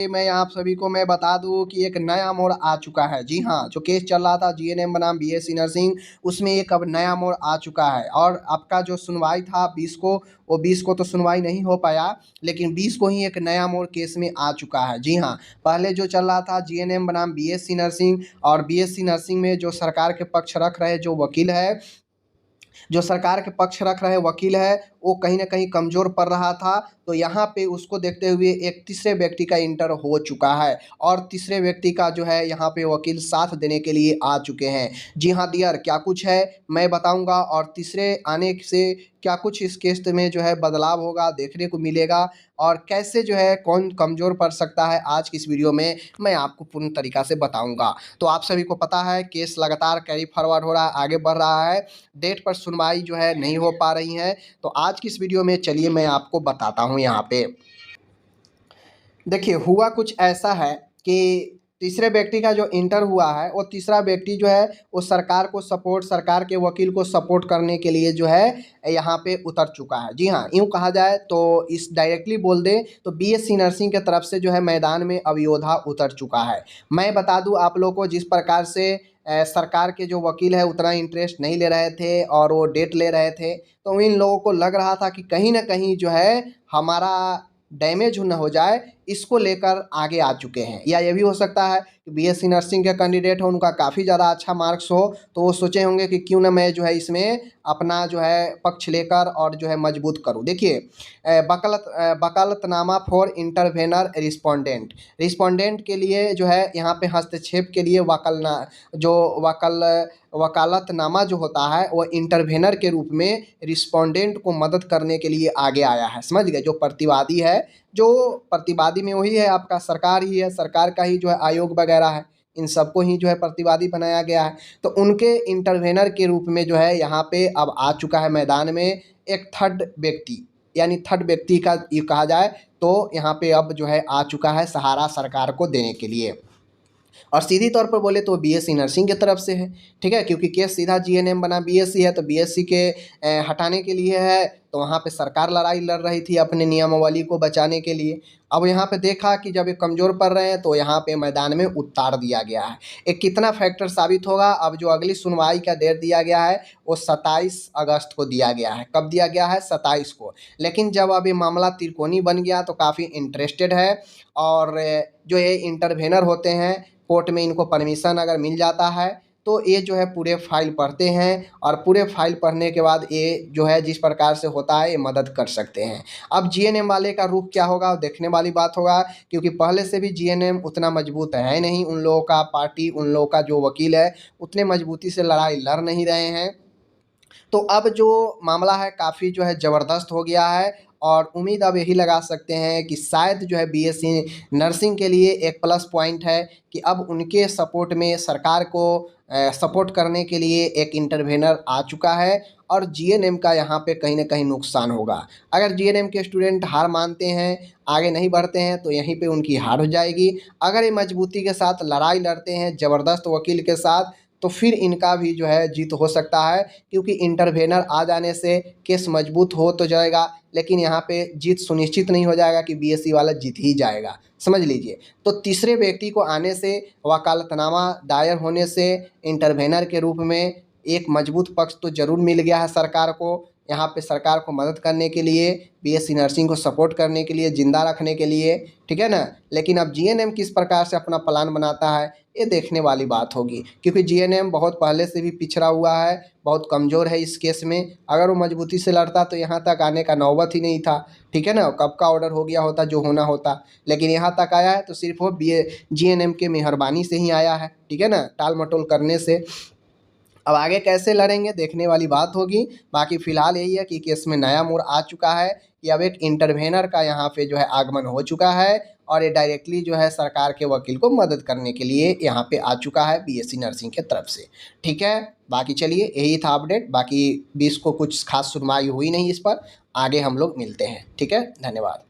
मैं आप सभी को मैं बता दूं कि एक नया मोड़ आ चुका है। जी हाँ, जो केस चल रहा था जीएनएम बनाम बीएससी नर्सिंग, उसमें एक अब नया मोड़ आ चुका है। और आपका जो सुनवाई था 20 को, वो 20 को तो सुनवाई नहीं हो पाया, लेकिन 20 को ही एक नया मोड़ केस में आ चुका है। जी हाँ, पहले जो चल रहा था जीएनएम बनाम बीएससी नर्सिंग, और बीएससी नर्सिंग में जो सरकार के पक्ष रख रहे जो वकील है, जो सरकार के पक्ष रख रहे वकील है, वो कहीं ना कहीं कमज़ोर पड़ रहा था। तो यहाँ पे उसको देखते हुए एक तीसरे व्यक्ति का इंटर हो चुका है, और तीसरे व्यक्ति का जो है यहाँ पे वकील साथ देने के लिए आ चुके हैं। जी हाँ डियर, क्या कुछ है मैं बताऊंगा, और तीसरे आने से क्या कुछ इस केस में जो है बदलाव होगा देखने को मिलेगा, और कैसे जो है कौन कमज़ोर पड़ सकता है, आज की इस वीडियो में मैं आपको पूर्ण तरीक़ा से बताऊंगा। तो आप सभी को पता है केस लगातार कैरी फॉरवर्ड हो रहा है, आगे बढ़ रहा है, डेट पर सुनवाई जो है नहीं हो पा रही है। तो आज की इस वीडियो में चलिए मैं आपको बताता हूँ। यहाँ पे देखिए, हुआ कुछ ऐसा है कि तीसरे व्यक्ति का जो इंटर हुआ है, वो तीसरा व्यक्ति जो है वो सरकार को सपोर्ट, सरकार के वकील को सपोर्ट करने के लिए जो है यहाँ पे उतर चुका है। जी हाँ, यूँ कहा जाए तो इस डायरेक्टली बोल दें तो बीएससी नर्सिंग के तरफ से जो है मैदान में अब योद्धा उतर चुका है। मैं बता दूं आप लोग को, जिस प्रकार से सरकार के जो वकील है उतना इंटरेस्ट नहीं ले रहे थे और वो डेट ले रहे थे, तो इन लोगों को लग रहा था कि कहीं ना कहीं जो है हमारा डैमेज न हो जाए, इसको लेकर आगे आ चुके हैं। या ये भी हो सकता है कि बीएससी नर्सिंग के कैंडिडेट हो, उनका काफ़ी ज़्यादा अच्छा मार्क्स हो, तो वो सोचे होंगे कि क्यों ना मैं जो है इसमें अपना जो है पक्ष लेकर और जो है मजबूत करूं। देखिए, वकालतनामा फॉर इंटरवेनर रिस्पोंडेंट के लिए जो है यहाँ पे हस्तक्षेप के लिए वकालतनामा जो होता है वो इंटरवेनर के रूप में रिस्पोंडेंट को मदद करने के लिए आगे आया है। समझ गए? जो प्रतिवादी है, जो प्रतिवादी में वही है आपका सरकार ही है, सरकार का ही जो है आयोग वगैरह है, इन सबको ही जो है प्रतिवादी बनाया गया है। तो उनके इंटरवेनर के रूप में जो है यहाँ पे अब आ चुका है मैदान में एक थर्ड व्यक्ति, यानी थर्ड व्यक्ति का ये कहा जाए तो यहाँ पे अब जो है आ चुका है सहारा सरकार को देने के लिए। और सीधी तौर पर बोले तो बीएससी नर्सिंग की तरफ से है, ठीक है, क्योंकि केस सीधा जीएनएम बना बीएससी है, तो बीएससी के हटाने के लिए है। तो वहाँ पे सरकार लड़ाई लड़ रही थी अपने नियमावली को बचाने के लिए। अब यहाँ पे देखा कि जब ये कमज़ोर पड़ रहे हैं तो यहाँ पे मैदान में उतार दिया गया है। एक कितना फैक्टर साबित होगा, अब जो अगली सुनवाई का डेट दिया गया है वो 27 अगस्त को दिया गया है। कब दिया गया है? 27 को। लेकिन जब अब ये मामला त्रिकोणी बन गया तो काफ़ी इंटरेस्टेड है, और जो ये इंटरवेनर होते हैं कोर्ट में, इनको परमिशन अगर मिल जाता है तो ये जो है पूरे फाइल पढ़ते हैं, और पूरे फाइल पढ़ने के बाद ये जो है जिस प्रकार से होता है ये मदद कर सकते हैं। अब जीएनएम वाले का रुख क्या होगा देखने वाली बात होगा, क्योंकि पहले से भी जीएनएम उतना मजबूत है नहीं, उन लोगों का पार्टी, उन लोगों का जो वकील है उतने मजबूती से लड़ाई लड़ नहीं रहे हैं। तो अब जो मामला है काफ़ी जो है ज़बरदस्त हो गया है, और उम्मीद अब यही लगा सकते हैं कि शायद जो है बीएससी नर्सिंग के लिए एक प्लस पॉइंट है कि अब उनके सपोर्ट में सरकार को सपोर्ट करने के लिए एक इंटरवेनर आ चुका है, और जीएनएम का यहाँ पे कहीं ना कहीं नुकसान होगा। अगर जीएनएम के स्टूडेंट हार मानते हैं, आगे नहीं बढ़ते हैं, तो यहीं पे उनकी हार हो जाएगी। अगर ये मजबूती के साथ लड़ाई लड़ते हैं ज़बरदस्त वकील के साथ, तो फिर इनका भी जो है जीत हो सकता है, क्योंकि इंटरवेनर आ जाने से केस मजबूत हो तो जाएगा, लेकिन यहाँ पे जीत सुनिश्चित नहीं हो जाएगा कि बीएससी वाला जीत ही जाएगा। समझ लीजिए। तो तीसरे व्यक्ति को आने से, वकालतनामा दायर होने से, इंटरवेनर के रूप में एक मजबूत पक्ष तो ज़रूर मिल गया है सरकार को, यहाँ पे सरकार को मदद करने के लिए, बीएससी नर्सिंग को सपोर्ट करने के लिए, ज़िंदा रखने के लिए, ठीक है ना। लेकिन अब जीएनएम किस प्रकार से अपना प्लान बनाता है ये देखने वाली बात होगी, क्योंकि जीएनएम बहुत पहले से भी पिछड़ा हुआ है, बहुत कमज़ोर है इस केस में। अगर वो मजबूती से लड़ता तो यहाँ तक आने का नौबत ही नहीं था, ठीक है ना। कब का ऑर्डर हो गया होता जो होना होता, लेकिन यहाँ तक आया है तो सिर्फ वो जीएनएम के मेहरबानी से ही आया है, ठीक है ना, टाल मटोल करने से। अब आगे कैसे लड़ेंगे देखने वाली बात होगी। बाकी फ़िलहाल यही है कि केस में नया मोड़ आ चुका है कि अब एक इंटरवेनर का यहाँ पे जो है आगमन हो चुका है, और ये डायरेक्टली जो है सरकार के वकील को मदद करने के लिए यहाँ पे आ चुका है बीएससी नर्सिंग के तरफ से, ठीक है। बाकी चलिए यही था अपडेट, बाकी 20 को कुछ खास सुनवाई हुई नहीं इस पर, आगे हम लोग मिलते हैं, ठीक है। धन्यवाद।